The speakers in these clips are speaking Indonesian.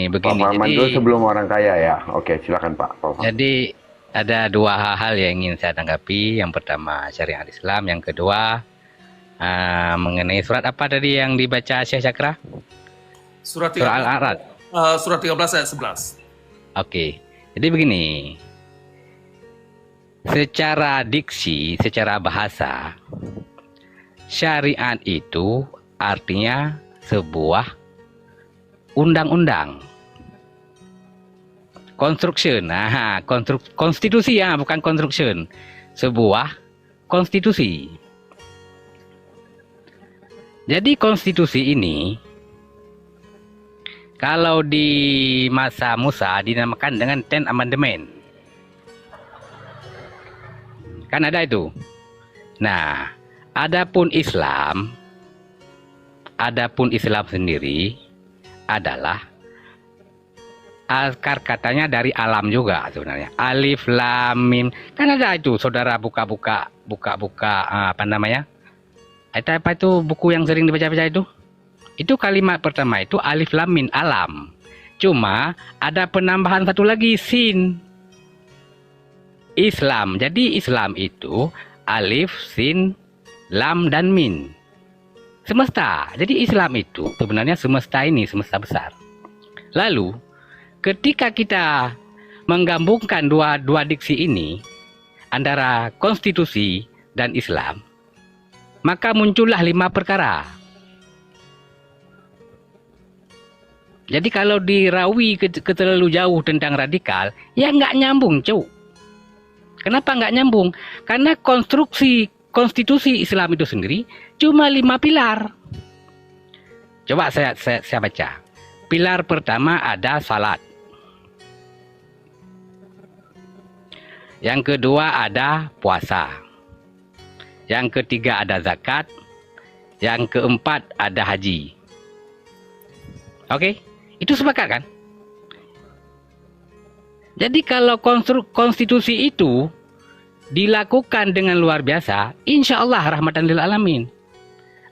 Pak begini. Fahman Jadi, dulu sebelum orang kaya ya. Oke, silakan Pak Fahman. jadi ada dua hal yang ingin saya tanggapi. Yang pertama syariat Islam, yang kedua mengenai surat apa tadi yang dibaca Syekh Cakra? Surat Surah 13, Al-A'raf. surat 13 ayat 11. Oke. Jadi begini. Secara diksi, secara bahasa, syariat itu artinya sebuah undang-undang. Construction. Konstitusi ya, bukan construction. Sebuah konstitusi. Jadi konstitusi ini kalau di masa Musa dinamakan dengan Ten Amendment. Kan ada itu. Nah, adapun Islam sendiri adalah akar katanya dari alam juga sebenarnya. Alif Lam Mim. Kan ada itu, saudara buka-buka apa namanya? Apa itu buku yang sering dibaca-baca itu? Itu kalimat pertama itu alif lam mim alam. Cuma ada penambahan satu lagi sin. Islam. Jadi Islam itu alif, sin, lam dan min. Semesta. Jadi Islam itu sebenarnya semesta ini, semesta besar. Lalu ketika kita menggabungkan dua diksi ini antara konstitusi dan Islam, maka muncullah 5 perkara. Jadi kalau dirawi ke terlalu jauh tentang radikal, ya nggak nyambung, Cuk. Kenapa nggak nyambung? Karena konstruksi konstitusi Islam itu sendiri cuma 5 pilar. Coba saya baca. Pilar pertama ada salat. Yang kedua ada puasa. Yang ketiga ada zakat. Yang keempat ada haji. Oke? Itu sepakat kan? Jadi kalau konstitusi itu dilakukan dengan luar biasa, insya Allah rahmatan lil alamin.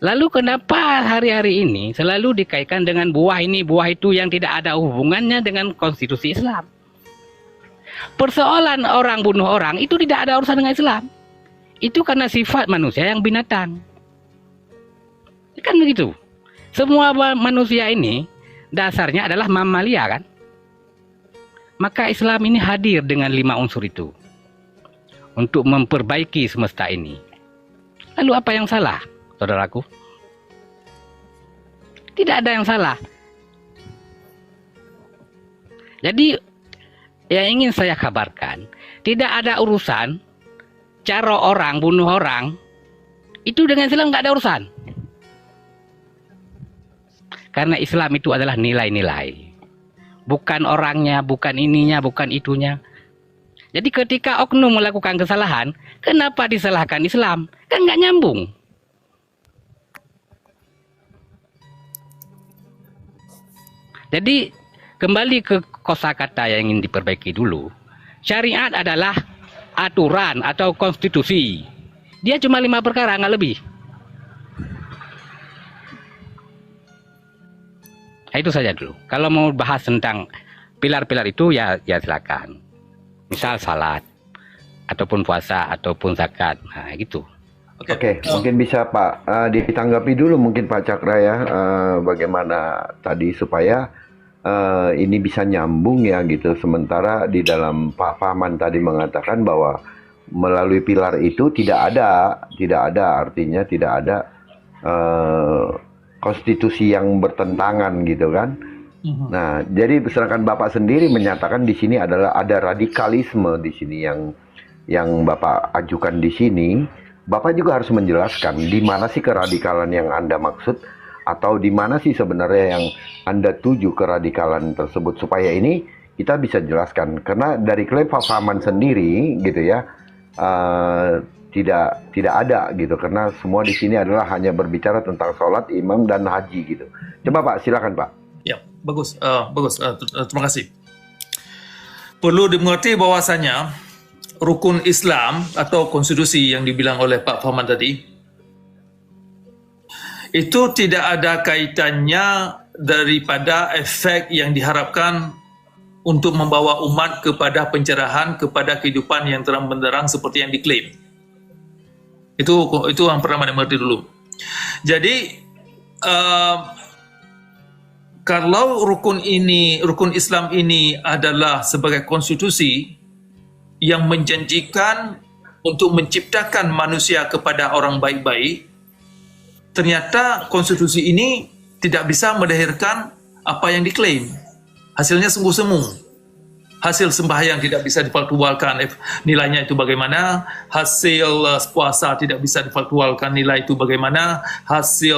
Lalu kenapa hari-hari ini selalu dikaitkan dengan buah ini, buah itu yang tidak ada hubungannya dengan konstitusi Islam? Persoalan orang bunuh orang itu tidak ada urusan dengan Islam. Itu karena sifat manusia yang binatang. Kan begitu. Semua manusia ini dasarnya adalah mamalia kan. Maka Islam ini hadir dengan 5 unsur itu. Untuk memperbaiki semesta ini. Lalu apa yang salah, saudaraku? Tidak ada yang salah. Jadi yang ingin saya kabarkan, tidak ada urusan cara orang bunuh orang itu dengan Islam nggak ada urusan. Karena Islam itu adalah nilai-nilai. Bukan orangnya, bukan ininya, bukan itunya. Jadi ketika oknum melakukan kesalahan, kenapa disalahkan Islam? Kan nggak nyambung. Jadi kembali ke kosakata yang ingin diperbaiki dulu. Syariat adalah aturan atau konstitusi. Dia cuma 5 perkara, nggak lebih. Nah, itu saja dulu. Kalau mau bahas tentang pilar-pilar itu ya silakan. Misal salat, ataupun puasa, ataupun zakat. Nah, gitu. Oke, mungkin bisa Pak ditanggapi dulu mungkin Pak Cakra ya, bagaimana tadi supaya ini bisa nyambung ya gitu. Sementara di dalam Pak Fahman tadi mengatakan bahwa melalui pilar itu tidak ada artinya tidak ada konstitusi yang bertentangan gitu kan. Nah, jadi sedangkan Bapak sendiri menyatakan di sini adalah ada radikalisme di sini yang Bapak ajukan di sini. Bapak juga harus menjelaskan di mana sih keradikalan yang Anda maksud atau di mana sih sebenarnya yang Anda tuju keradikalan tersebut supaya ini kita bisa jelaskan karena dari klaim Pak Fahman sendiri gitu ya tidak ada gitu karena semua di sini adalah hanya berbicara tentang sholat, imam dan haji gitu. Coba Pak silakan Pak. Ya, bagus. Terima kasih. Perlu dimengerti bahwasanya rukun Islam atau konstitusi yang dibilang oleh Pak Fahman tadi itu tidak ada kaitannya daripada efek yang diharapkan untuk membawa umat kepada pencerahan, kepada kehidupan yang terang benderang seperti yang diklaim. Itu yang pertama dimengerti dulu. Jadi kalau rukun Islam ini adalah sebagai konstitusi yang menjanjikan untuk menciptakan manusia kepada orang baik-baik, ternyata konstitusi ini tidak bisa melahirkan apa yang diklaim. Hasilnya sungguh semu. Hasil sembahyang tidak bisa difaktualkan nilainya itu bagaimana, hasil puasa tidak bisa difaktualkan nilai itu bagaimana, hasil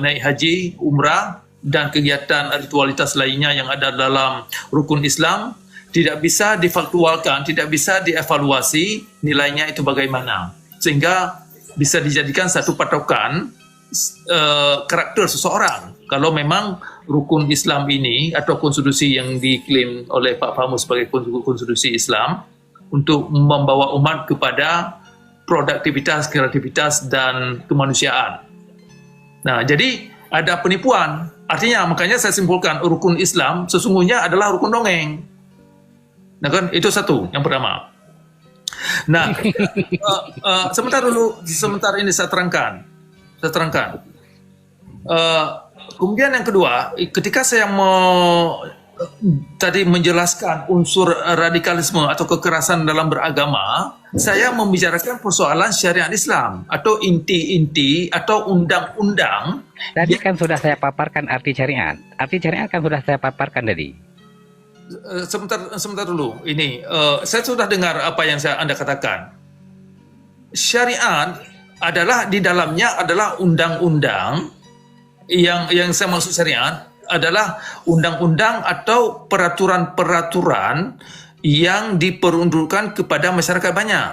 naik haji, umrah, dan kegiatan ritualitas lainnya yang ada dalam rukun Islam tidak bisa difaktualkan, tidak bisa dievaluasi nilainya itu bagaimana. Sehingga bisa dijadikan satu patokan karakter seseorang. Kalau memang rukun Islam ini atau konstitusi yang diklaim oleh Pak Fahmu sebagai konstitusi Islam untuk membawa umat kepada produktivitas, kreativitas, dan kemanusiaan. Nah, jadi ada penipuan. Artinya, makanya saya simpulkan rukun Islam sesungguhnya adalah rukun dongeng. Nah kan, itu satu, yang pertama. Nah, sebentar ini saya terangkan. Kemudian yang kedua, ketika saya tadi menjelaskan unsur radikalisme atau kekerasan dalam beragama, saya membicarakan persoalan syariat Islam atau inti-inti atau undang-undang. Tadi kan sudah saya paparkan arti syariat. Arti syariat kan sudah saya paparkan tadi. Sebentar dulu. Ini saya sudah dengar apa yang Anda katakan. Syariat adalah di dalamnya adalah undang-undang. Yang saya maksud syariat adalah undang-undang atau peraturan-peraturan yang diperuntukkan kepada masyarakat banyak.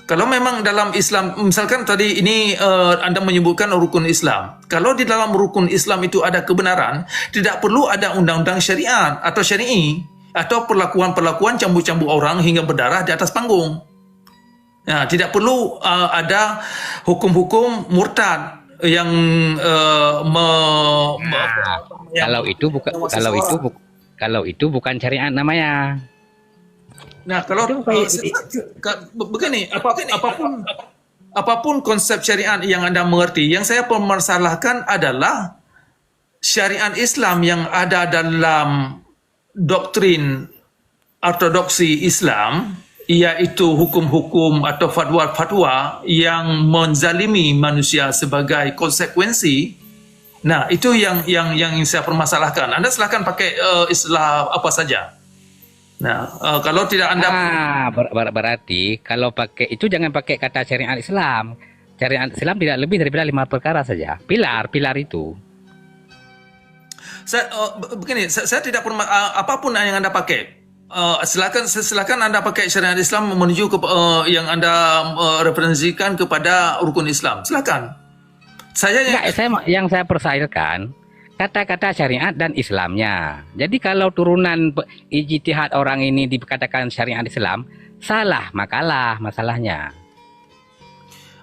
Kalau memang dalam Islam, misalkan tadi ini Anda menyebutkan rukun Islam. Kalau di dalam rukun Islam itu ada kebenaran, tidak perlu ada undang-undang syariat atau syar'i atau perlakuan-perlakuan cambuk-cambuk orang hingga berdarah di atas panggung. Nah, tidak perlu ada hukum-hukum murtad yang kalau itu bukan syariat namanya. Nah, kalau begini, apapun konsep syariat yang Anda mengerti, yang saya permasalahkan adalah syariat Islam yang ada dalam doktrin ortodoksi Islam, yaitu hukum-hukum atau fatwa-fatwa yang menzalimi manusia sebagai konsekuensi. Nah, itu yang saya permasalahkan. Anda silakan pakai istilah apa saja. Nah, kalau tidak Anda berarti kalau pakai itu jangan pakai kata syariat Islam. Syariat Islam tidak lebih daripada 5 perkara saja. Pilar itu. Begini, saya tidak apapun yang Anda pakai. Silakan Anda pakai syariat Islam menuju ke yang Anda referensikan kepada rukun Islam. Silakan. Yang saya persailkan kata-kata syariat dan Islamnya. Jadi kalau turunan ijtihad orang ini dikatakan syariat Islam, salah makalah masalahnya.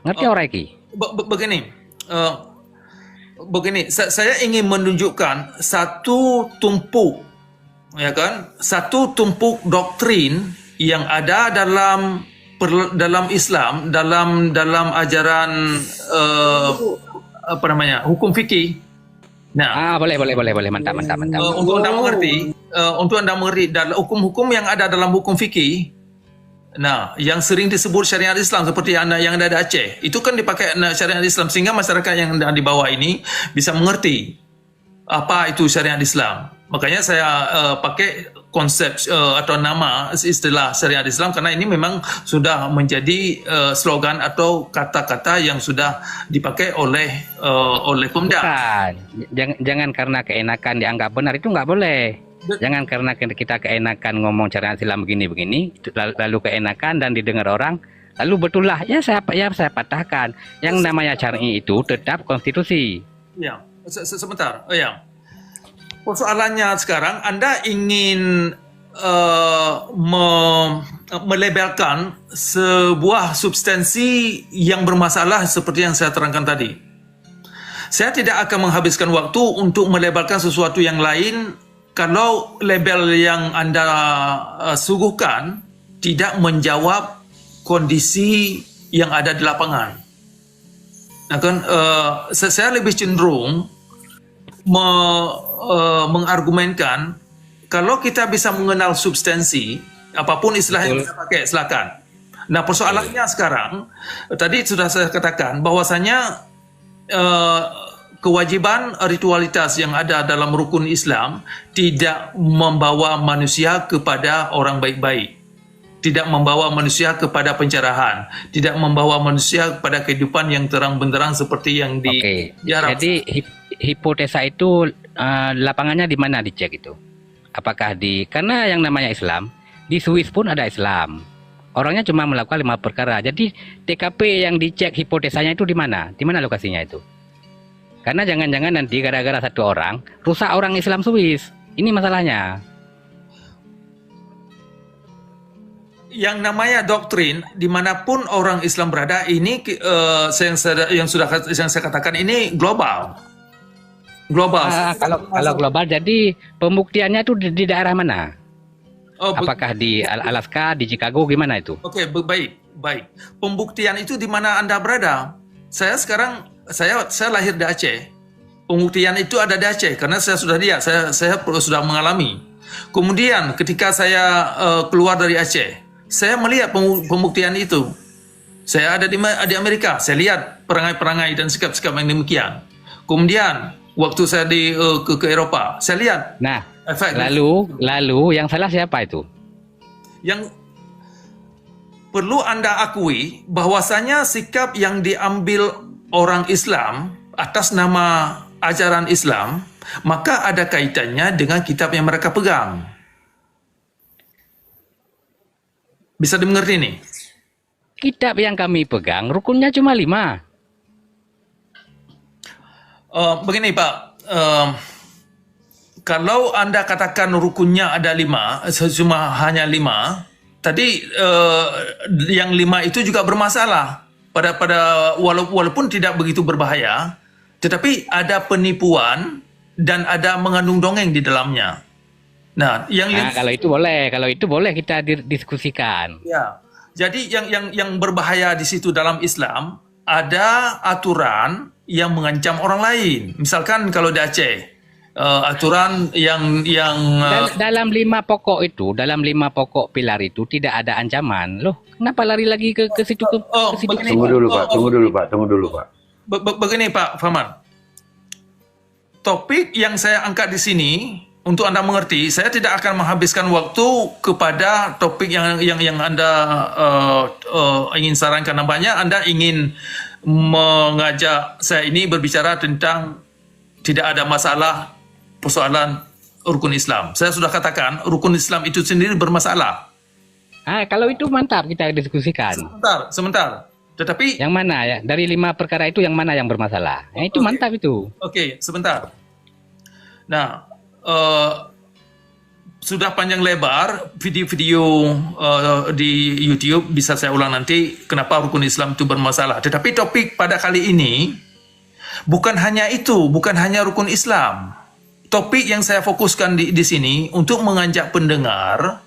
Ngerti orang ini? Begini, saya ingin menunjukkan satu tumpuk, ya kan, satu tumpuk doktrin yang ada dalam Islam, dalam ajaran hukum fikih. Nah, boleh, mantap. Untuk Anda mengerti dalam hukum-hukum yang ada dalam hukum fikih. Nah, yang sering disebut syariat Islam seperti yang ada di Aceh, itu kan dipakai syariat Islam sehingga masyarakat yang ada di bawah ini bisa mengerti apa itu syariat Islam. Makanya saya pakai konsep atau nama istilah syariat Islam karena ini memang sudah menjadi slogan atau kata-kata yang sudah dipakai oleh Pemda. Jangan karena keenakan dianggap benar, itu nggak boleh. Jangan karena kita keenakan ngomong syariat Islam begini, lalu keenakan dan didengar orang, lalu betullah ya saya patahkan. Yang namanya syar'i itu tetap konstitusi. Ya, sebentar. Ya. Persoalannya sekarang Anda ingin melabelkan sebuah substansi yang bermasalah seperti yang saya terangkan tadi. Saya tidak akan menghabiskan waktu untuk melebalkan sesuatu yang lain kalau label yang Anda suguhkan tidak menjawab kondisi yang ada di lapangan. Nah, kan, saya lebih cenderung mengargumenkan kalau kita bisa mengenal substansi, apapun istilah yang kita pakai, silakan. Nah, persoalannya sekarang, tadi sudah saya katakan bahwasanya kewajiban ritualitas yang ada dalam rukun Islam tidak membawa manusia kepada orang baik-baik, tidak membawa manusia kepada pencerahan, tidak membawa manusia kepada kehidupan yang terang benderang seperti yang diharapkan. Jadi hipotesa itu lapangannya di mana dicek itu? Apakah karena yang namanya Islam di Swiss pun ada Islam. Orangnya cuma melakukan 5 perkara. Jadi TKP yang dicek hipotesanya itu di mana? Di mana lokasinya itu? Karena jangan-jangan nanti gara-gara satu orang rusak orang Islam Swiss. Ini masalahnya. Yang namanya doktrin dimanapun orang Islam berada ini yang saya katakan ini global. Kalau global, jadi pembuktiannya itu di daerah mana? Apakah di Alaska, di Chicago, gimana itu? Oke, baik. Pembuktian itu di mana Anda berada. Saya lahir di Aceh. Pembuktian itu ada di Aceh karena saya sudah lihat, saya sudah mengalami. Kemudian ketika saya keluar dari Aceh, saya melihat pembuktian itu. Saya ada di Amerika, saya lihat perangai-perangai dan sikap-sikap yang demikian. Kemudian waktu saya ke Eropa, saya lihat. Nah, lalu yang salah siapa itu? Yang perlu Anda akui bahwasanya sikap yang diambil orang Islam atas nama ajaran Islam, maka ada kaitannya dengan kitab yang mereka pegang. Bisa dimengerti nih? Kitab yang kami pegang rukunnya cuma 5. Begini Pak, kalau Anda katakan rukunnya ada 5, cuma hanya 5, tadi yang 5 itu juga bermasalah. Walaupun tidak begitu berbahaya, tetapi ada penipuan dan ada mengandung dongeng di dalamnya. Nah, kalau itu boleh kita diskusikan. Ya, jadi yang berbahaya di situ dalam Islam ada aturan yang mengancam orang lain. Misalkan kalau di Aceh, aturan yang dalam 5 pokok itu, dalam 5 pokok pilar itu tidak ada ancaman. Loh, kenapa lari lagi ke situ ke situ? Tunggu dulu Pak. Begini Pak Fahman. Topik yang saya angkat di sini untuk Anda mengerti, saya tidak akan menghabiskan waktu kepada topik yang Anda ingin sarankan. Nampaknya Anda ingin mengajak saya ini berbicara tentang tidak ada masalah persoalan rukun Islam. Saya sudah katakan rukun Islam itu sendiri bermasalah. Kalau itu mantap kita diskusikan. Sebentar. Tetapi yang mana ya? Dari 5 perkara itu yang mana yang bermasalah? Itu mantap itu. Oke, sebentar. Nah, sudah panjang lebar video-video di YouTube bisa saya ulang nanti kenapa rukun Islam itu bermasalah. Tetapi topik pada kali ini bukan hanya itu, bukan hanya rukun Islam. Topik yang saya fokuskan di sini untuk mengajak pendengar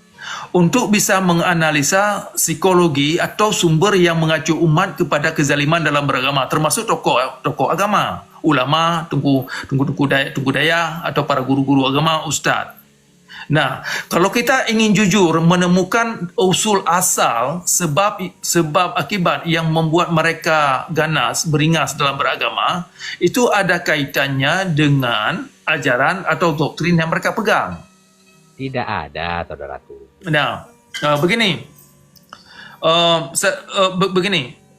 untuk bisa menganalisa psikologi atau sumber yang mengacu umat kepada kezaliman dalam beragama, termasuk tokoh agama, ulama, tunggu daya atau para guru-guru agama, ustaz. Nah, kalau kita ingin jujur menemukan usul asal sebab akibat yang membuat mereka ganas, beringas dalam beragama, itu ada kaitannya dengan ajaran atau doktrin yang mereka pegang. Tidak ada, saudaraku. Nah, begini,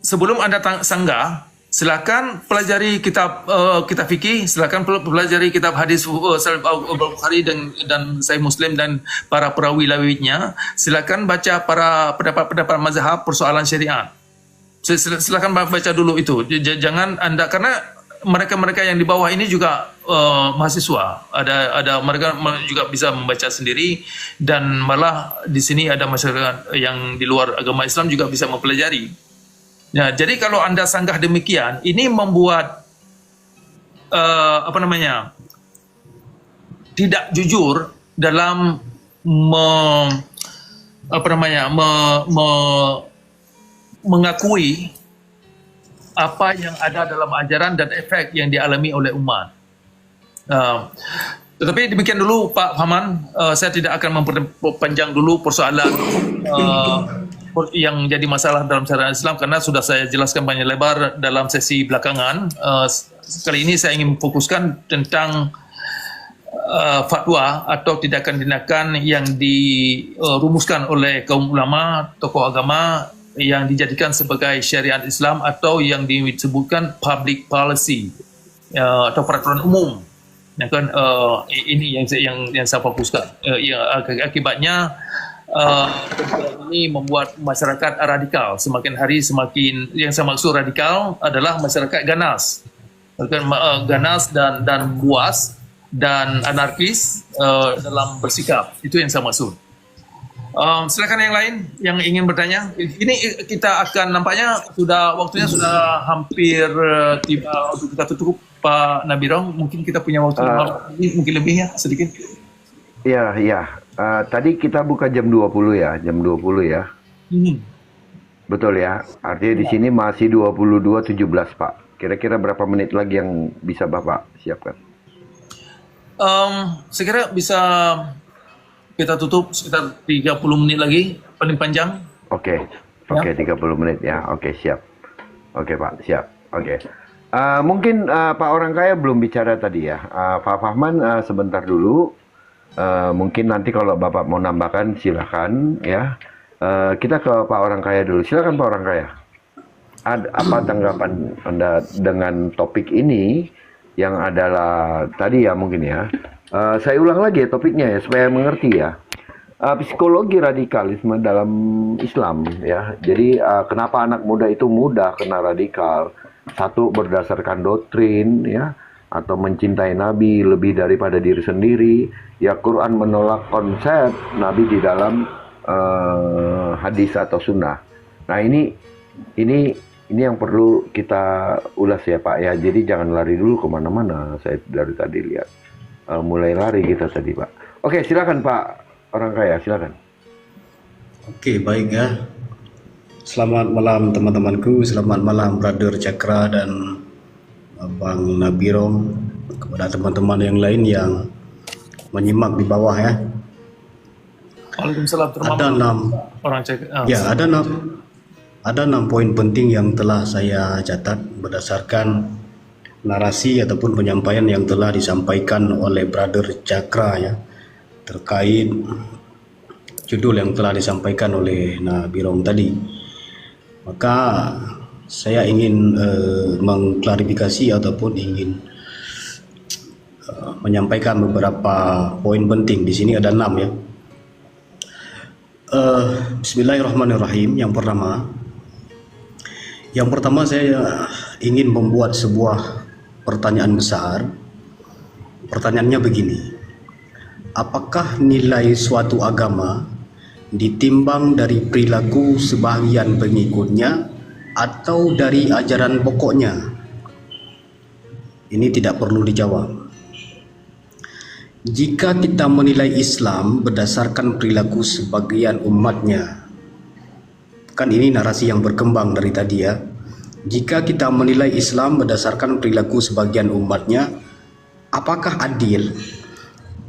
sebelum Anda sanggah, silakan pelajari kitab fikih, silakan pelajari kitab hadis Al-Bukhari dan Sahih Muslim dan para perawi-rawinya. Silakan baca para pendapat-pendapat mazhab persoalan syariat. Silakan baca dulu itu. Jangan Anda, karena mereka yang di bawah ini juga mahasiswa. Ada mereka juga bisa membaca sendiri, dan malah di sini ada masyarakat yang di luar agama Islam juga bisa mempelajari. Nah, jadi kalau Anda sanggah demikian, ini membuat apa namanya, tidak jujur dalam mengakui apa yang ada dalam ajaran dan efek yang dialami oleh umat. Tetapi demikian dulu Pak Fahman, saya tidak akan memperpanjang dulu persoalan yang jadi masalah dalam syariat Islam karena sudah saya jelaskan banyak lebar dalam sesi belakangan. Kali ini saya ingin fokuskan tentang fatwa atau tindakan-tindakan yang dirumuskan oleh kaum ulama, tokoh agama yang dijadikan sebagai syariat Islam atau yang disebutkan public policy atau peraturan umum. Yang kan ini yang saya fokuskan. Akibatnya ini membuat masyarakat radikal. Semakin hari semakin, yang saya maksud radikal adalah masyarakat ganas, ganas dan buas dan anarkis dalam bersikap. Itu yang saya maksud. Silakan yang lain yang ingin bertanya. Ini kita akan, nampaknya waktunya sudah hampir tiba untuk kita tutup, Pak Nabirong. Mungkin kita punya waktu mungkin lebih ya, sedikit. Iya. Tadi kita buka jam 20 ya, jam 20 ya. Betul ya. Artinya di sini masih 22.17, Pak. Kira-kira berapa menit lagi yang bisa Bapak siapkan? Saya kira bisa kita tutup sekitar 30 menit lagi, paling panjang. Oke, 30 menit ya. Oke, siap. Oke, Pak, siap. Oke. Mungkin Pak Orang Kaya belum bicara tadi ya. Pak Fahman sebentar dulu. Mungkin nanti kalau Bapak mau nambahkan silakan ya. Kita ke Pak Orang Kaya dulu. Silakan Pak Orang Kaya. Apa tanggapan Anda dengan topik ini yang adalah tadi ya mungkin ya. Saya ulang lagi ya topiknya ya supaya mengerti ya. Psikologi radikalisme dalam Islam ya. Jadi kenapa anak muda itu mudah kena radikal? Satu, berdasarkan doktrin ya, atau mencintai Nabi lebih daripada diri sendiri. Ya, Quran menolak konsep Nabi di dalam hadis atau sunnah. Nah ini yang perlu kita ulas ya Pak ya. Jadi jangan lari dulu kemana-mana. Saya dari tadi lihat mulai lari kita tadi Pak. Oke, silakan Pak Orang Kaya, silakan. Oke, baik ya. Selamat malam teman-temanku, selamat malam Brother Cakra dan Bang Nabirong, kepada teman-teman yang lain yang menyimak di bawah ya. Waalaikumsalam. Ada 6 poin penting yang telah saya catat berdasarkan narasi ataupun penyampaian yang telah disampaikan oleh Brother Cakra ya, terkait judul yang telah disampaikan oleh Nabirong tadi. Maka saya ingin mengklarifikasi ataupun ingin menyampaikan beberapa poin penting. Di sini ada 6 ya. Bismillahirrahmanirrahim. Yang pertama saya ingin membuat sebuah pertanyaan besar. Pertanyaannya begini: apakah nilai suatu agama ditimbang dari perilaku sebahagian pengikutnya atau dari ajaran pokoknya? Ini tidak perlu dijawab. Jika kita menilai Islam berdasarkan perilaku sebagian umatnya, kan ini narasi yang berkembang dari tadi ya. Jika kita menilai Islam berdasarkan perilaku sebagian umatnya, apakah adil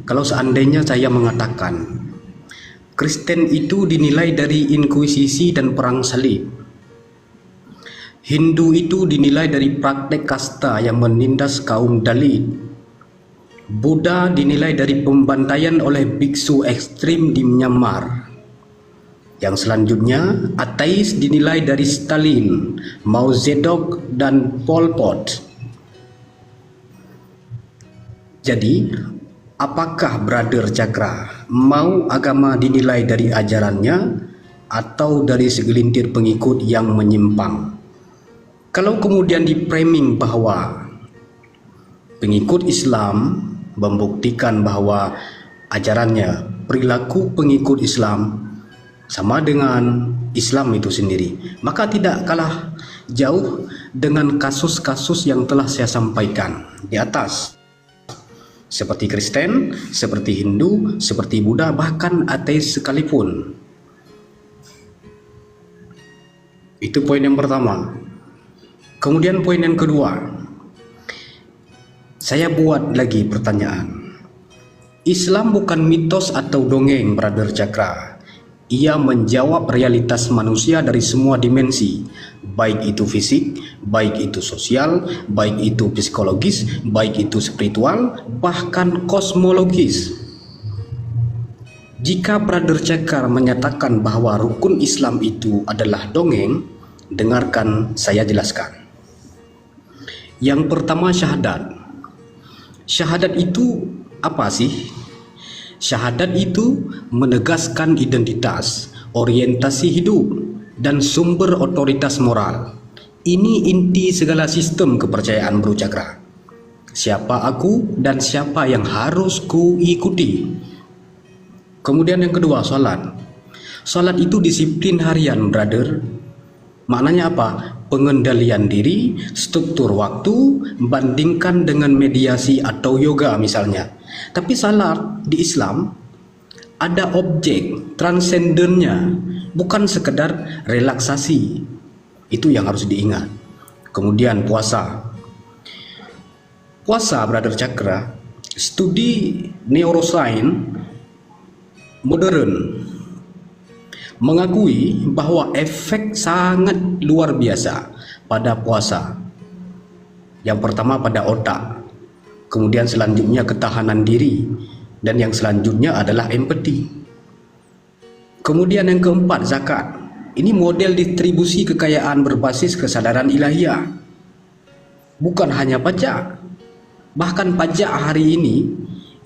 kalau seandainya saya mengatakan Kristen itu dinilai dari inkuisisi dan perang salib, Hindu itu dinilai dari praktek kasta yang menindas kaum Dalit, Buddha dinilai dari pembantaian oleh biksu ekstrim di Myanmar, yang selanjutnya ateis dinilai dari Stalin, Mao Zedong dan Pol Pot. Jadi apakah Brother Cakra mau agama dinilai dari ajarannya atau dari segelintir pengikut yang menyimpang? Kalau kemudian di-framing bahwa pengikut Islam membuktikan bahwa ajarannya, perilaku pengikut Islam sama dengan Islam itu sendiri, maka tidak kalah jauh dengan kasus-kasus yang telah saya sampaikan di atas, seperti Kristen, seperti Hindu, seperti Buddha, bahkan ateis sekalipun. Itu poin yang pertama. Kemudian poin yang kedua, saya buat lagi pertanyaan. Islam bukan mitos atau dongeng, Brother Cakra. Ia menjawab realitas manusia dari semua dimensi, baik itu fisik, baik itu sosial, baik itu psikologis, baik itu spiritual, bahkan kosmologis. Jika Brother Cakra menyatakan bahwa rukun Islam itu adalah dongeng, dengarkan saya jelaskan. Yang pertama, syahadat. Syahadat itu apa sih? Syahadat itu menegaskan identitas, orientasi hidup, dan sumber otoritas moral. Ini inti segala sistem kepercayaan, Bro Cakra. Siapa aku dan siapa yang harus ku ikuti. Kemudian yang kedua, salat. Salat itu disiplin harian, brother. Maknanya apa? Pengendalian diri, struktur waktu, bandingkan dengan mediasi atau yoga misalnya. Tapi salat di Islam ada objek transendennya, bukan sekedar relaksasi. Itu yang harus diingat. Kemudian puasa. Puasa, Brother Cakra, studi neuroscience modern mengakui bahwa efek sangat luar biasa pada puasa. Yang pertama pada otak, kemudian selanjutnya ketahanan diri, dan yang selanjutnya adalah empati. Kemudian yang keempat, zakat. Ini model distribusi kekayaan berbasis kesadaran ilahiyah. Bukan hanya pajak. Bahkan pajak hari ini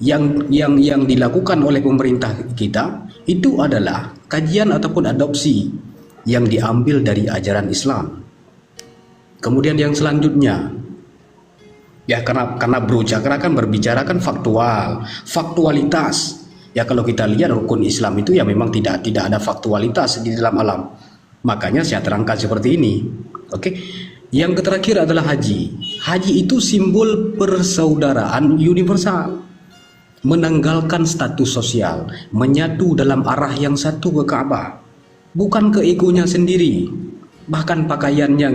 yang dilakukan oleh pemerintah kita itu adalah kajian ataupun adopsi yang diambil dari ajaran Islam. Kemudian yang selanjutnya, ya karena Bro Cakra kan berbicara kan faktualitas. Ya kalau kita lihat rukun Islam itu ya memang tidak ada faktualitas di dalam alam. Makanya saya terangkan seperti ini. Oke. Yang terakhir adalah haji. Haji itu simbol persaudaraan universal. Menanggalkan status sosial, menyatu dalam arah yang satu ke Ka'bah, bukan ke egonya sendiri. Bahkan pakaiannya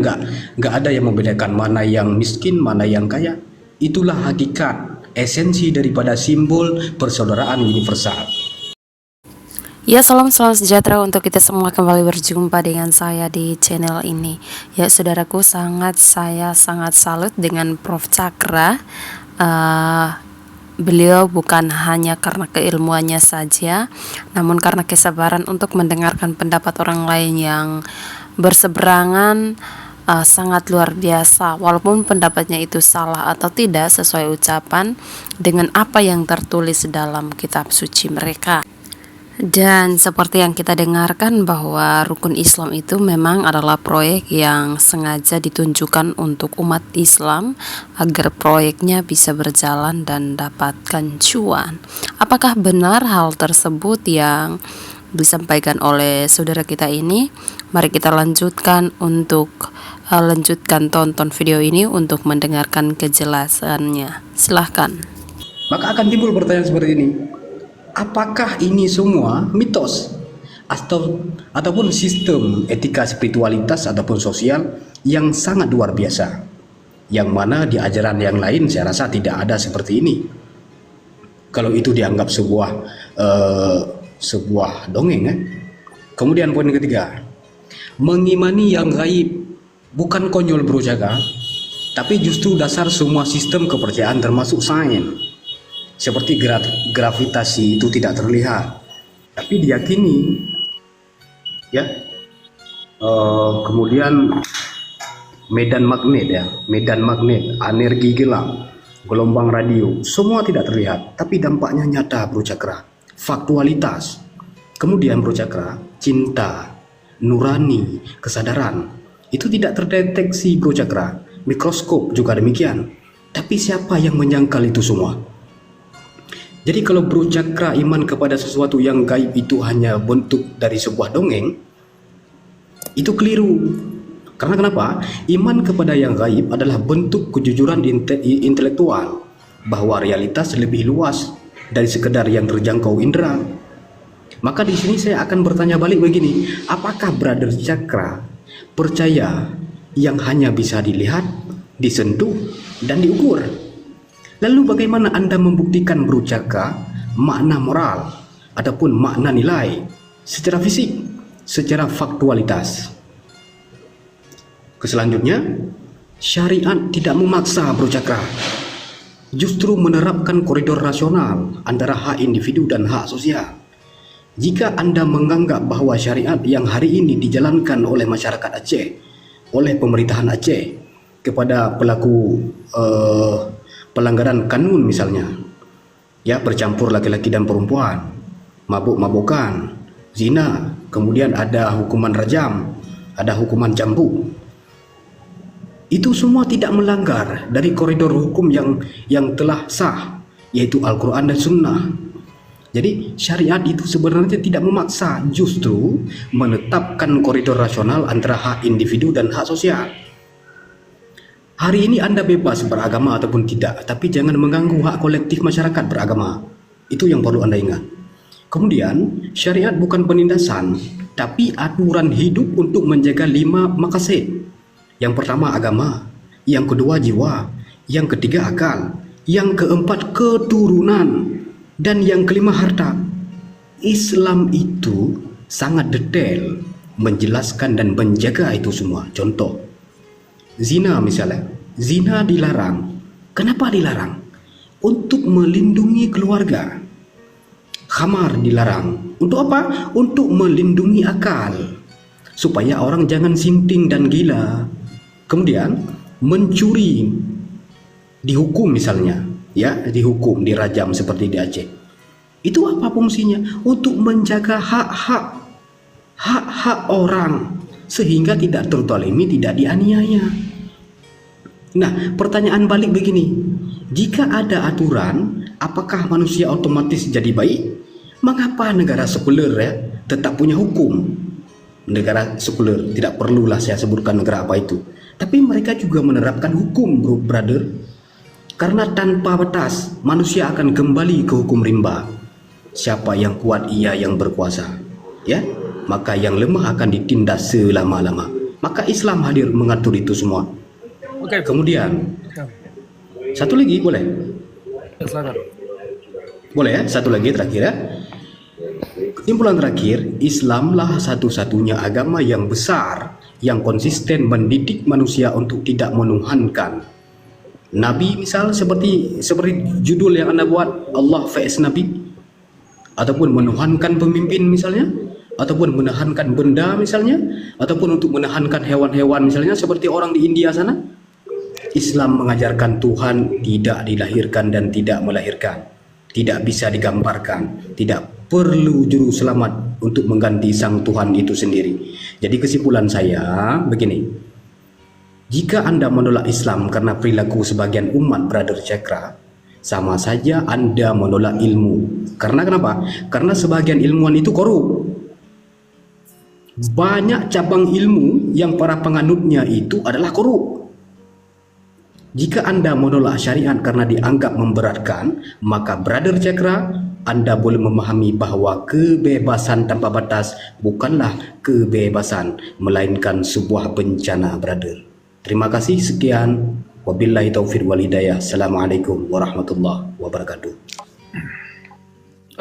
nggak ada yang membedakan mana yang miskin, mana yang kaya. Itulah hakikat, esensi daripada simbol persaudaraan universal. Ya, salam sejahtera untuk kita semua, kembali berjumpa dengan saya di channel ini. Ya, saudaraku, saya sangat salut dengan Prof. Cakra. Beliau bukan hanya karena keilmuannya saja, namun karena kesabaran untuk mendengarkan pendapat orang lain yang berseberangan, sangat luar biasa. Walaupun pendapatnya itu salah atau tidak sesuai ucapan dengan apa yang tertulis dalam kitab suci mereka. Dan seperti yang kita dengarkan bahwa rukun Islam itu memang adalah proyek yang sengaja ditunjukkan untuk umat Islam agar proyeknya bisa berjalan dan dapatkan cuan. Apakah benar hal tersebut yang disampaikan oleh saudara kita ini? Mari kita lanjutkan tonton video ini untuk mendengarkan kejelasannya. Silahkan. Maka akan timbul pertanyaan seperti ini. Apakah ini semua mitos ataupun sistem etika spiritualitas ataupun sosial yang sangat luar biasa, yang mana di ajaran yang lain saya rasa tidak ada seperti ini? Kalau itu dianggap sebuah dongeng, kan? Kemudian poin ketiga, mengimani yang gaib bukan konyol, Bro Jaga, tapi justru dasar semua sistem kepercayaan termasuk sains. Seperti gravitasi itu tidak terlihat, tapi diyakini, ya. Kemudian medan magnet, energi gelap, gelombang radio, semua tidak terlihat, tapi dampaknya nyata, Bro Cakra. Faktualitas. Kemudian Bro Cakra, cinta, nurani, kesadaran, itu tidak terdeteksi, Bro Cakra. Mikroskop juga demikian. Tapi siapa yang menyangkal itu semua? Jadi kalau Bro Cakra iman kepada sesuatu yang gaib itu hanya bentuk dari sebuah dongeng, itu keliru. Karena kenapa? Iman kepada yang gaib adalah bentuk kejujuran intelektual bahwa realitas lebih luas dari sekedar yang terjangkau indera. Maka di sini saya akan bertanya balik begini, apakah Brother Cakra percaya yang hanya bisa dilihat, disentuh, dan diukur? Lalu bagaimana Anda membuktikan Bro Cakra makna moral ataupun makna nilai secara fisik, secara faktualitas? Selanjutnya, syariat tidak memaksa Bro Cakra, justru menerapkan koridor rasional antara hak individu dan hak sosial. Jika Anda menganggap bahwa syariat yang hari ini dijalankan oleh masyarakat Aceh, oleh pemerintahan Aceh kepada pelaku pelanggaran kanun misalnya, ya, bercampur laki-laki dan perempuan, mabuk-mabukan, zina, kemudian ada hukuman rajam, ada hukuman cambuk, itu semua tidak melanggar dari koridor hukum yang telah sah, yaitu Al-Quran dan Sunnah. Jadi syariat itu sebenarnya tidak memaksa, justru menetapkan koridor rasional antara hak individu dan hak sosial. Hari ini Anda bebas beragama ataupun tidak, tapi jangan mengganggu hak kolektif masyarakat beragama. Itu yang perlu Anda ingat. Kemudian, syariat bukan penindasan, tapi aturan hidup untuk menjaga 5 maqasid. Yang pertama agama, yang kedua jiwa, yang ketiga akal, yang keempat keturunan, dan yang kelima harta. Islam itu sangat detail menjelaskan dan menjaga itu semua. Contoh, zina misalnya, zina dilarang. Kenapa dilarang? Untuk melindungi keluarga. Khamar dilarang. Untuk apa? Untuk melindungi akal, supaya orang jangan sinting dan gila. Kemudian mencuri dihukum misalnya, ya, dihukum, dirajam seperti di Aceh. Itu apa fungsinya? Untuk menjaga hak orang sehingga tidak terzalimi, tidak dianiaya. Nah, pertanyaan balik begini, jika ada aturan, apakah manusia otomatis jadi baik? Mengapa negara sekuler, ya, tetap punya hukum? Negara sekuler, tidak perlulah saya sebutkan negara apa itu, tapi mereka juga menerapkan hukum, bro, brother. Karena tanpa batas, manusia akan kembali ke hukum rimba. Siapa yang kuat, ia yang berkuasa, ya, maka yang lemah akan ditindas selama-lama. Maka Islam hadir mengatur itu semua. Oke. Kemudian satu lagi boleh? Boleh ya? Satu lagi terakhir ya. Kesimpulan terakhir, Islamlah satu-satunya agama yang besar yang konsisten mendidik manusia untuk tidak menuhankan Nabi, misal seperti judul yang Anda buat, Allah vs Nabi, ataupun menuhankan pemimpin misalnya, ataupun menahankan benda misalnya, ataupun untuk menahankan hewan-hewan misalnya seperti orang di India sana. Islam mengajarkan Tuhan tidak dilahirkan dan tidak melahirkan, tidak bisa digambarkan, tidak perlu juru selamat untuk mengganti sang Tuhan itu sendiri. Jadi kesimpulan saya begini, jika Anda menolak Islam karena perilaku sebagian umat Brother Cakra, sama saja Anda menolak ilmu. Karena kenapa? Karena sebagian ilmuwan itu korup. Banyak cabang ilmu yang para penganutnya itu adalah korup. Jika Anda menolak syariat karena dianggap memberatkan, maka Brother Cakra, Anda boleh memahami bahwa kebebasan tanpa batas bukanlah kebebasan, melainkan sebuah bencana, brother. Terima kasih, sekian. Wabillahi taufiq wal hidayah. Assalamualaikum warahmatullahi wabarakatuh.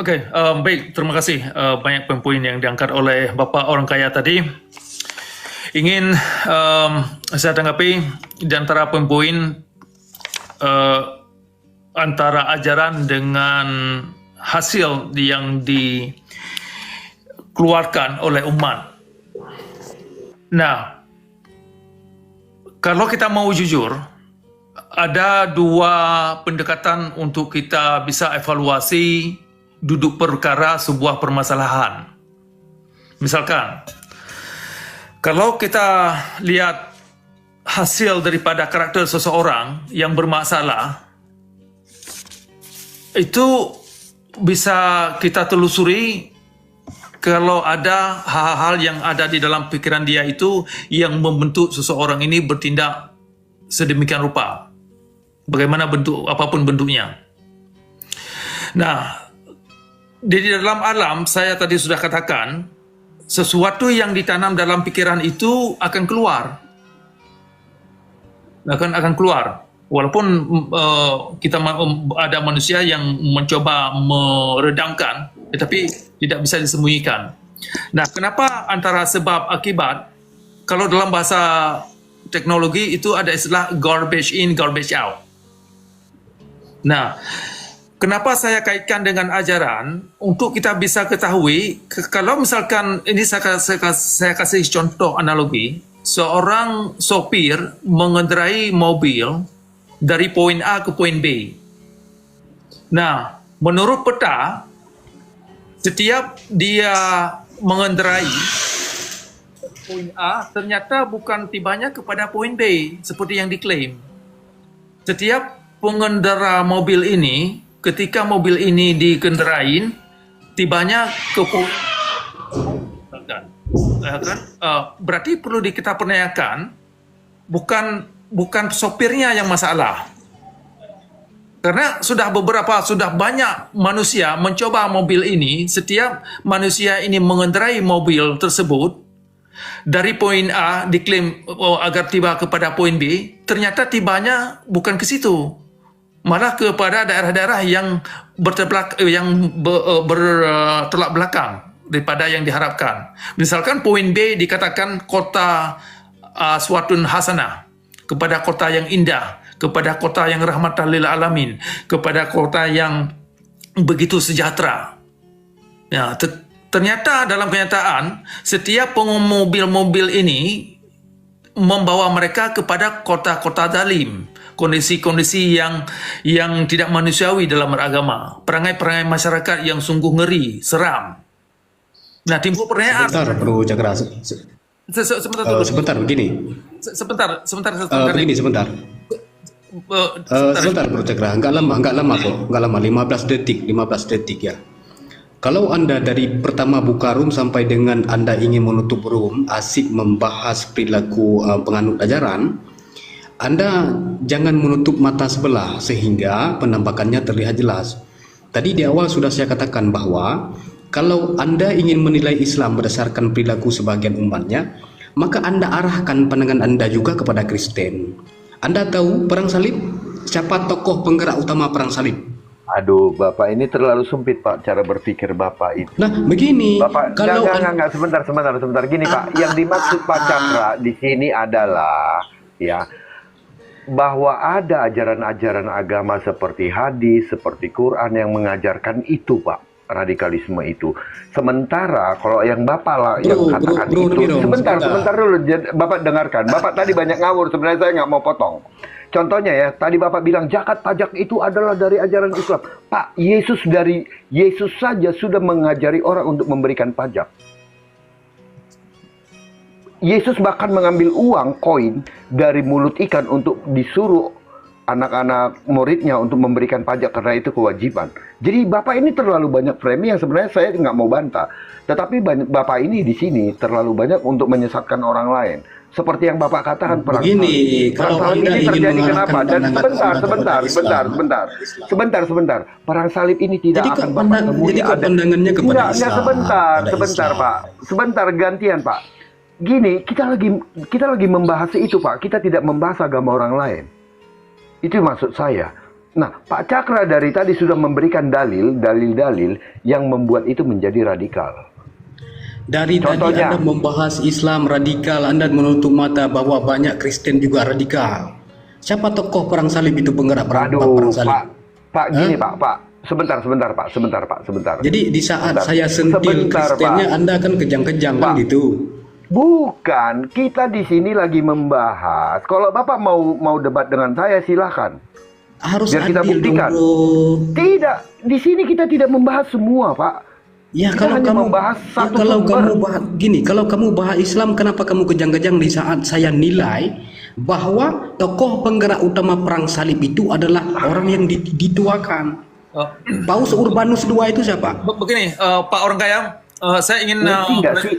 Oke, baik, terima kasih banyak poin yang diangkat oleh Bapak Orang Kaya tadi. Ingin saya tanggapi di antara poin antara ajaran dengan hasil yang dikeluarkan oleh umat. Nah, kalau kita mau jujur, ada dua pendekatan untuk kita bisa evaluasi duduk perkara sebuah permasalahan. Misalkan, kalau kita lihat hasil daripada karakter seseorang yang bermasalah, itu bisa kita telusuri kalau ada hal-hal yang ada di dalam pikiran dia itu yang membentuk seseorang ini bertindak sedemikian rupa. Bagaimana bentuk, apapun bentuknya. Nah, di dalam alam, saya tadi sudah katakan, sesuatu yang ditanam dalam pikiran itu akan keluar. Akan keluar. Walaupun kita ada manusia yang mencoba meredamkan, tetapi tidak bisa disembunyikan. Nah, kenapa antara sebab akibat? Kalau dalam bahasa teknologi itu ada istilah garbage in, garbage out. Nah, kenapa saya kaitkan dengan ajaran? Untuk kita bisa ketahui, kalau misalkan ini saya kasih contoh analogi, seorang sopir mengendarai mobil dari poin A ke poin B. Nah, menurut peta, setiap dia mengendarai poin A, ternyata bukan tibanya kepada poin B, seperti yang diklaim. Setiap pengendara mobil ini, ketika mobil ini dikendarain, tibanya ke poin berarti perlu kita pertanyakan, bukan sopirnya yang masalah. Karena sudah banyak manusia mencoba mobil ini. Setiap manusia ini mengendarai mobil tersebut dari poin A diklaim agar tiba kepada poin B, ternyata tibanya bukan ke situ, malah kepada daerah-daerah yang bertolak belakang daripada yang diharapkan. Misalkan poin B dikatakan kota Aswatun Hasanah, kepada kota yang indah, kepada kota yang rahmatan lil alamin, kepada kota yang begitu sejahtera. Ya, ternyata dalam kenyataan setiap pengemudi-mobil ini membawa mereka kepada kota-kota zalim, kondisi-kondisi yang tidak manusiawi dalam beragama, perangai-perangai masyarakat yang sungguh ngeri, seram. Nah, timbul pertanyaan. Sebentar, Bro Cakra. Sebentar begini. Sebentar. Begini sebentar. Sebentar, Bro Cakra. Enggak lama kok. Enggak lama, 15 detik ya. Kalau Anda dari pertama buka room sampai dengan Anda ingin menutup room, asik membahas perilaku penganut ajaran, Anda jangan menutup mata sebelah sehingga penampakannya terlihat jelas. Tadi di awal sudah saya katakan bahwa kalau Anda ingin menilai Islam berdasarkan perilaku sebagian umatnya, maka Anda arahkan pandangan Anda juga kepada Kristen. Anda tahu perang salib? Siapa tokoh penggerak utama perang salib? Aduh, Bapak ini terlalu sempit, Pak, cara berpikir Bapak itu. Nah, begini. Bapak, kalau enggak, sebentar. Gini, Pak, yang dimaksud Pak Cakra di sini adalah, ya, bahwa ada ajaran-ajaran agama seperti hadis, seperti Quran yang mengajarkan itu, Pak, radikalisme itu. Sementara kalau yang Bapak lah yang katakan itu, sebentar dulu, Bapak dengarkan. Bapak tadi banyak ngawur, sebenarnya saya nggak mau potong. Contohnya ya, tadi Bapak bilang zakat pajak itu adalah dari ajaran Islam. Pak, Yesus saja sudah mengajari orang untuk memberikan pajak. Yesus bahkan mengambil uang, koin, dari mulut ikan untuk disuruh anak-anak muridnya untuk memberikan pajak karena itu kewajiban. Jadi Bapak ini terlalu banyak framing yang sebenarnya saya nggak mau bantah. Tetapi Bapak ini di sini terlalu banyak untuk menyesatkan orang lain. Seperti yang Bapak katakan, perang salib. Perang salib ini terjadi kenapa? Dan sebentar. Perang salib ini tidak akan Bapak temui. Pandangannya kepada Islam. Sebentar, Pak. Sebentar, gantian, Pak. Gini, kita lagi membahas itu, Pak. Kita tidak membahas agama orang lain. Itu maksud saya. Nah, Pak Cakra dari tadi sudah memberikan dalil-dalil yang membuat itu menjadi radikal. Dari contohnya, tadi Anda membahas Islam radikal, Anda menutup mata bahwa banyak Kristen juga radikal. Siapa tokoh perang salib itu penggerak perang salib? Pak, gini Pak. Sebentar, Pak. Jadi di saat saya sentil Kristennya, Anda kan kejang-kejang kan gitu. Bukan, kita di sini lagi membahas. Kalau Bapak mau debat dengan saya, silahkan. Harus biar kita buktikan. Tidak, di sini kita tidak membahas semua, Pak. Ya, kalau kamu bahas kalau kamu bahas Islam, kenapa kamu kejang-kejang di saat saya nilai bahwa tokoh penggerak utama perang salib itu adalah orang yang dituakan. Paus Urbanus II itu siapa? Begini, Pak Orang Kaya, Saya ingin Ngerti nggak sih?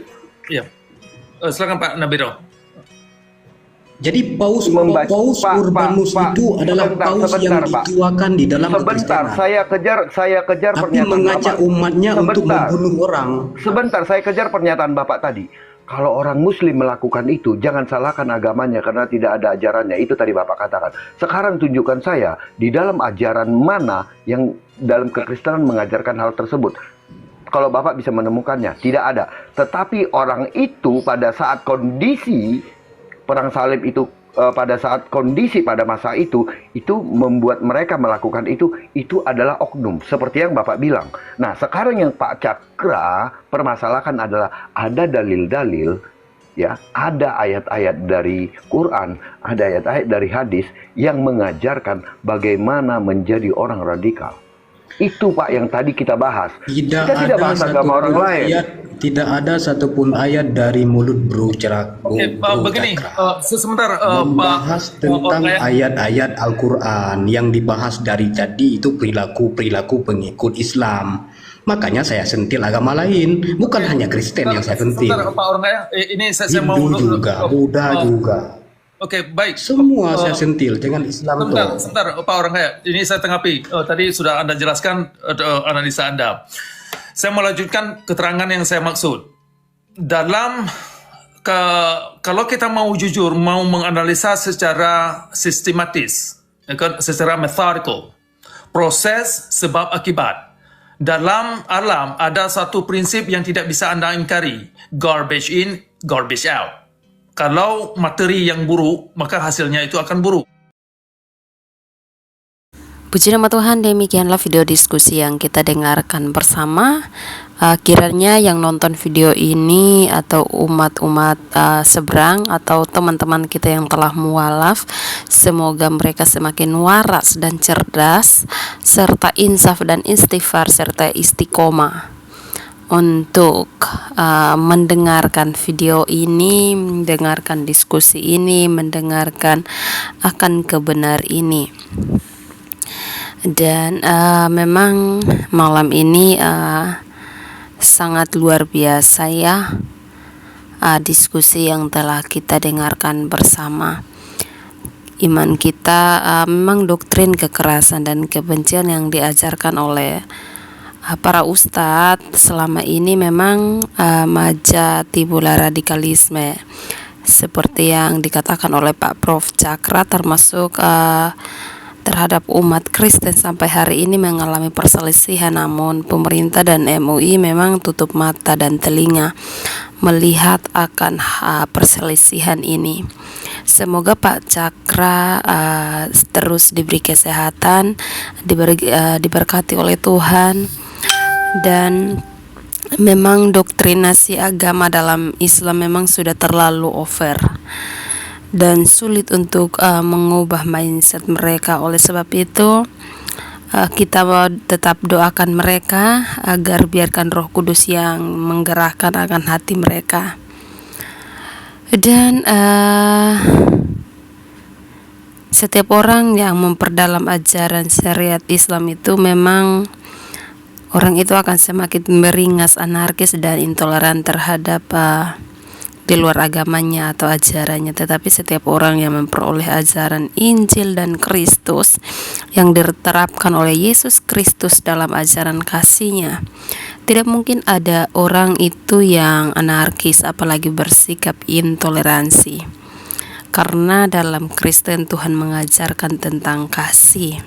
ya. Silakan Pak Nabiro. Jadi Paus Pak, Urbanus Pak, itu adalah paus yang Pak. dituakan di dalam Sebentar, Kekristenan. saya kejar Tapi pernyataan mengajak Bapak. umatnya untuk Sebentar. membunuh orang. Sebentar, saya kejar pernyataan Bapak tadi. Kalau orang Muslim melakukan itu, jangan salahkan agamanya karena tidak ada ajarannya. Itu tadi Bapak katakan. Sekarang tunjukkan saya di dalam ajaran mana yang dalam kekristenan mengajarkan hal tersebut. Kalau Bapak bisa menemukannya, tidak ada. Tetapi orang itu pada saat kondisi perang salib itu, pada saat kondisi pada masa itu membuat mereka melakukan itu adalah oknum, seperti yang Bapak bilang. Nah, sekarang yang Pak Cakra permasalahkan adalah ada dalil-dalil, ya, ada ayat-ayat dari Quran, ada ayat-ayat dari hadis yang mengajarkan bagaimana menjadi orang radikal. Itu Pak yang tadi kita bahas. Kita tidak bahas agama orang lain. Tidak ada satupun ayat dari mulut Bro Cakra. Begini, sebentar membahas tentang ayat-ayat Al-Quran yang dibahas dari tadi itu perilaku pengikut Islam. Makanya saya sentil agama lain, bukan hanya Kristen yang saya sentil. Sebentar Pak Orangkaya, ini saya mau Hindu juga, Buddha juga. Oke, baik. Semua saya sentil, jangan Islam tuh. Sebentar Pak Orangkaya, ini saya tanggapi. Tadi sudah Anda jelaskan analisa Anda. Saya melanjutkan keterangan yang saya maksud. Kalau kita mau jujur, mau menganalisa secara sistematis, secara methodical, proses sebab akibat. Dalam alam ada satu prinsip yang tidak bisa Anda ingkari, garbage in, garbage out. Kalau materi yang buruk, maka hasilnya itu akan buruk. Puji nama Tuhan, demikianlah video diskusi yang kita dengarkan bersama. Kiranya yang nonton video ini atau umat-umat seberang atau teman-teman kita yang telah mualaf, semoga mereka semakin waras dan cerdas, serta insaf dan istighfar serta istiqomah untuk mendengarkan video ini, mendengarkan diskusi ini, mendengarkan akan kebenar ini. Dan memang malam ini sangat luar biasa ya, diskusi yang telah kita dengarkan bersama. Iman kita memang doktrin kekerasan dan kebencian yang diajarkan oleh para ustadz selama ini memang maja tibula radikalisme, seperti yang dikatakan oleh Pak Prof Cakra, termasuk terhadap umat Kristen sampai hari ini mengalami perselisihan, namun pemerintah dan MUI memang tutup mata dan telinga melihat akan perselisihan ini. Semoga Pak Cakra terus diberi kesehatan, diberkati oleh Tuhan, dan memang doktrinasi agama dalam Islam memang sudah terlalu over dan sulit untuk mengubah mindset mereka. Oleh sebab itu kita tetap doakan mereka agar biarkan Roh Kudus yang menggerakkan akan hati mereka. Dan setiap orang yang memperdalam ajaran syariat Islam itu memang orang itu akan semakin beringas, anarkis dan intoleran terhadap di luar agamanya atau ajarannya. Tetapi setiap orang yang memperoleh ajaran Injil dan Kristus yang diterapkan oleh Yesus Kristus dalam ajaran kasih-Nya, tidak mungkin ada orang itu yang anarkis apalagi bersikap intoleransi. Karena dalam Kristen Tuhan mengajarkan tentang kasih.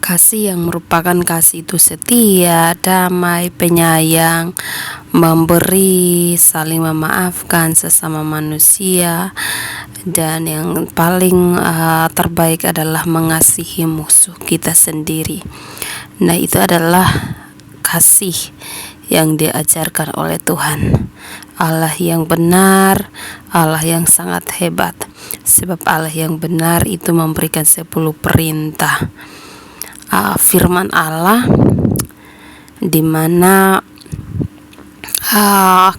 Kasih yang merupakan kasih itu setia, damai, penyayang, memberi, saling memaafkan sesama manusia, dan yang paling terbaik adalah mengasihi musuh kita sendiri. Nah, itu adalah kasih yang diajarkan oleh Tuhan, Allah yang benar, Allah yang sangat hebat. Sebab Allah yang benar itu memberikan 10 perintah. Firman Allah di mana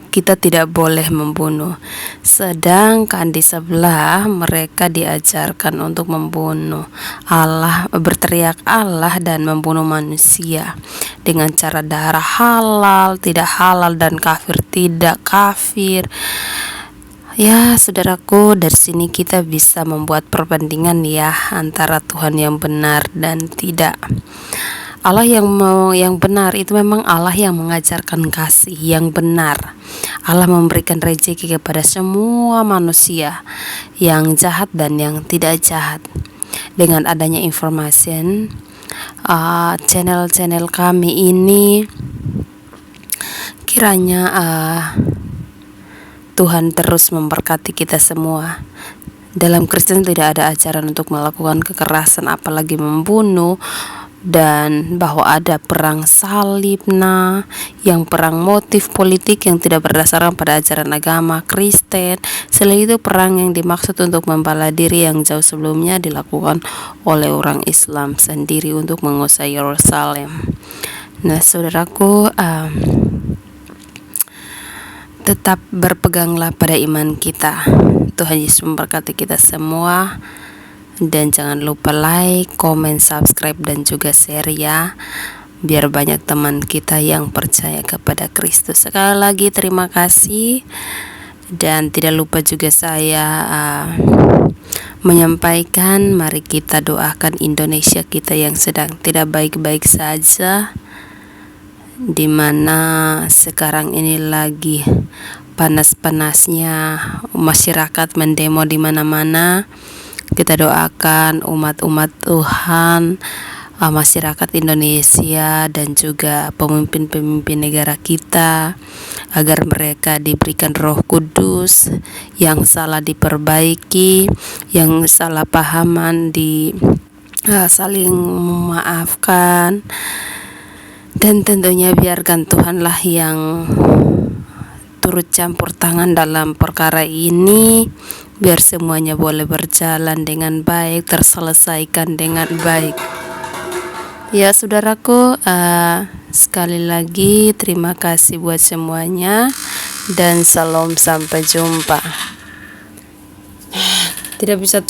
kita tidak boleh membunuh. Sedangkan di sebelah mereka diajarkan untuk membunuh Allah, berteriak Allah dan membunuh manusia dengan cara darah, halal, tidak halal, dan kafir, tidak kafir. Ya, saudaraku, dari sini kita bisa membuat perbandingan ya antara Tuhan yang benar dan tidak. Allah yang benar itu memang Allah yang mengajarkan kasih yang benar. Allah memberikan rezeki kepada semua manusia, yang jahat dan yang tidak jahat. Dengan adanya informasi channel-channel kami ini, kiranya Tuhan terus memberkati kita semua. Dalam Kristen tidak ada ajaran untuk melakukan kekerasan, apalagi membunuh, dan bahwa ada perang salib, yang perang motif politik yang tidak berdasarkan pada ajaran agama Kristen. Selain itu, perang yang dimaksud untuk membela diri yang jauh sebelumnya dilakukan oleh orang Islam sendiri untuk menguasai Yerusalem. Nah, saudaraku, tetap berpeganglah pada iman kita. Tuhan Yesus memberkati kita semua. Dan jangan lupa like, komen, subscribe, dan juga share ya, biar banyak teman kita yang percaya kepada Kristus. Sekali lagi terima kasih. Dan tidak lupa juga saya menyampaikan, mari kita doakan Indonesia kita yang sedang tidak baik-baik saja, dimana sekarang ini lagi panas-panasnya masyarakat mendemo di mana-mana. Kita doakan umat-umat Tuhan, masyarakat Indonesia, dan juga pemimpin-pemimpin negara kita, agar mereka diberikan Roh Kudus, yang salah diperbaiki, yang salah pahaman saling memaafkan, dan tentunya biarkan Tuhanlah yang turut campur tangan dalam perkara ini, biar semuanya boleh berjalan dengan baik, terselesaikan dengan baik. Ya, saudaraku, sekali lagi terima kasih buat semuanya, dan salam, sampai jumpa. Tidak bisa